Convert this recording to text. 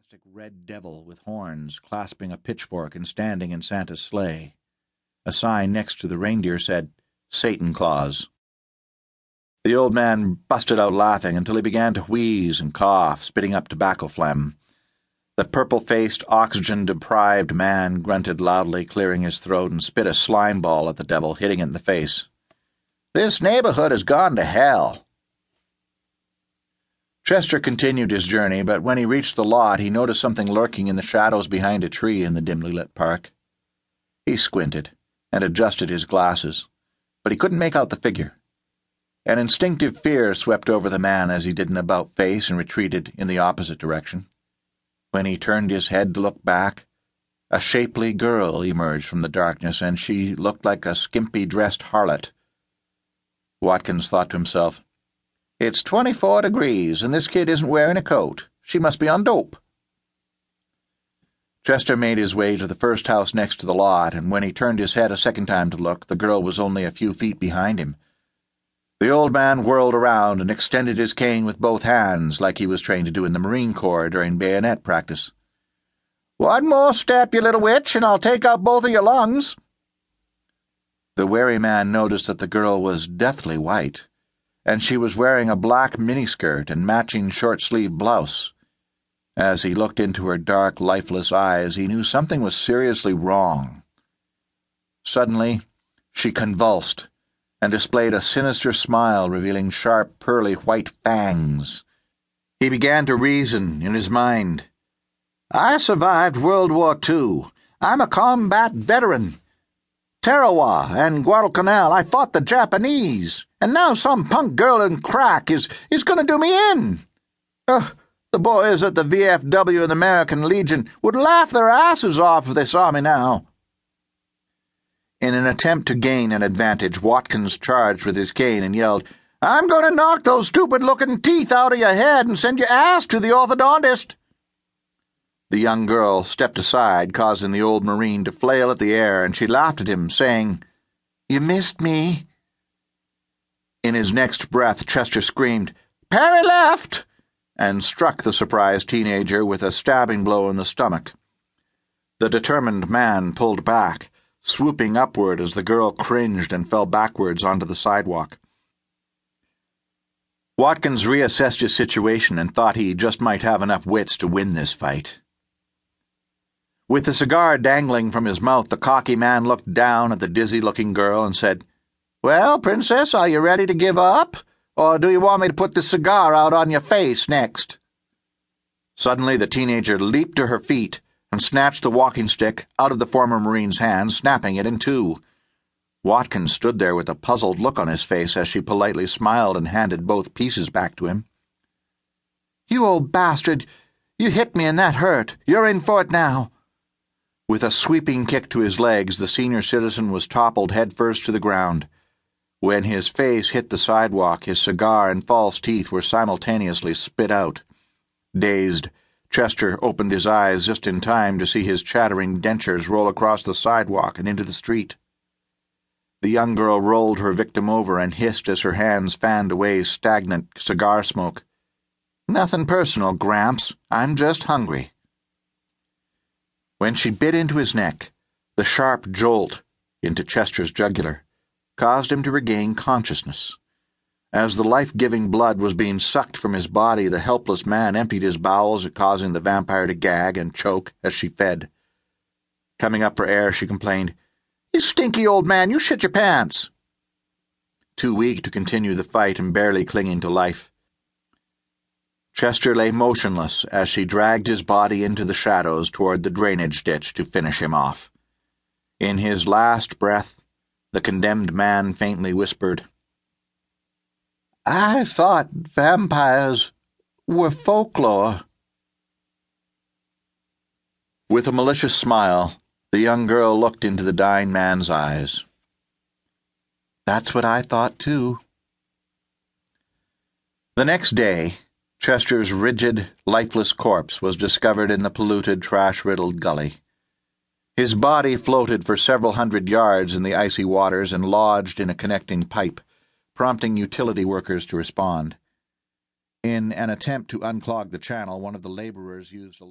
gigantic red devil with horns, clasping a pitchfork and standing in Santa's sleigh. A sign next to the reindeer said, "Satan Claus." The old man busted out laughing until he began to wheeze and cough, spitting up tobacco phlegm. The purple-faced, oxygen-deprived man grunted loudly, clearing his throat, and spit a slime ball at the devil, hitting it in the face. "This neighborhood has gone to hell." Chester continued his journey, but when he reached the lot, he noticed something lurking in the shadows behind a tree in the dimly lit park. He squinted and adjusted his glasses, but he couldn't make out the figure. An instinctive fear swept over the man as he did an about-face and retreated in the opposite direction. When he turned his head to look back, a shapely girl emerged from the darkness, and she looked like a skimpy-dressed harlot. Watkins thought to himself, "It's 24 degrees, and this kid isn't wearing a coat. She must be on dope." Chester made his way to the first house next to the lot, and when he turned his head a second time to look, the girl was only a few feet behind him. The old man whirled around and extended his cane with both hands, like he was trained to do in the Marine Corps during bayonet practice. "One more step, you little witch, and I'll take out both of your lungs." The wary man noticed that the girl was deathly white, and she was wearing a black miniskirt and matching short-sleeved blouse. As he looked into her dark, lifeless eyes, he knew something was seriously wrong. Suddenly, she convulsed and displayed a sinister smile revealing sharp, pearly white fangs. He began to reason in his mind. "I survived World War II. I'm a combat veteran. Tarawa and Guadalcanal, I fought the Japanese, and now some punk girl in crack is going to do me in. The boys at the VFW and the American Legion would laugh their asses off of this army now." In an attempt to gain an advantage, Watkins charged with his cane and yelled, "I'm going to knock those stupid-looking teeth out of your head and send your ass to the orthodontist." The young girl stepped aside, causing the old Marine to flail at the air, and she laughed at him, saying, "You missed me." In his next breath, Chester screamed, "Parry left!" and struck the surprised teenager with a stabbing blow in the stomach. The determined man pulled back, swooping upward as the girl cringed and fell backwards onto the sidewalk. Watkins reassessed his situation and thought he just might have enough wits to win this fight. With the cigar dangling from his mouth, the cocky man looked down at the dizzy-looking girl and said, "Well, Princess, are you ready to give up? Or do you want me to put the cigar out on your face next?" Suddenly, the teenager leaped to her feet and snatched the walking stick out of the former Marine's hand, snapping it in two. Watkins stood there with a puzzled look on his face as she politely smiled and handed both pieces back to him. "You old bastard! You hit me and that hurt. You're in for it now." With a sweeping kick to his legs, the senior citizen was toppled headfirst to the ground. When his face hit the sidewalk, his cigar and false teeth were simultaneously spit out. Dazed, Chester opened his eyes just in time to see his chattering dentures roll across the sidewalk and into the street. The young girl rolled her victim over and hissed as her hands fanned away stagnant cigar smoke. "Nothing personal, Gramps. I'm just hungry." When she bit into his neck, the sharp jolt into Chester's jugular caused him to regain consciousness. As the life-giving blood was being sucked from his body, the helpless man emptied his bowels, causing the vampire to gag and choke as she fed. Coming up for air, she complained, "You stinky old man, you shit your pants." Too weak to continue the fight and barely clinging to life, Chester lay motionless as she dragged his body into the shadows toward the drainage ditch to finish him off. In his last breath, the condemned man faintly whispered, "I thought vampires were folklore." With a malicious smile, the young girl looked into the dying man's eyes. "That's what I thought, too." The next day, Chester's rigid, lifeless corpse was discovered in the polluted, trash-riddled gully. His body floated for several hundred yards in the icy waters and lodged in a connecting pipe, prompting utility workers to respond. In an attempt to unclog the channel, one of the laborers used a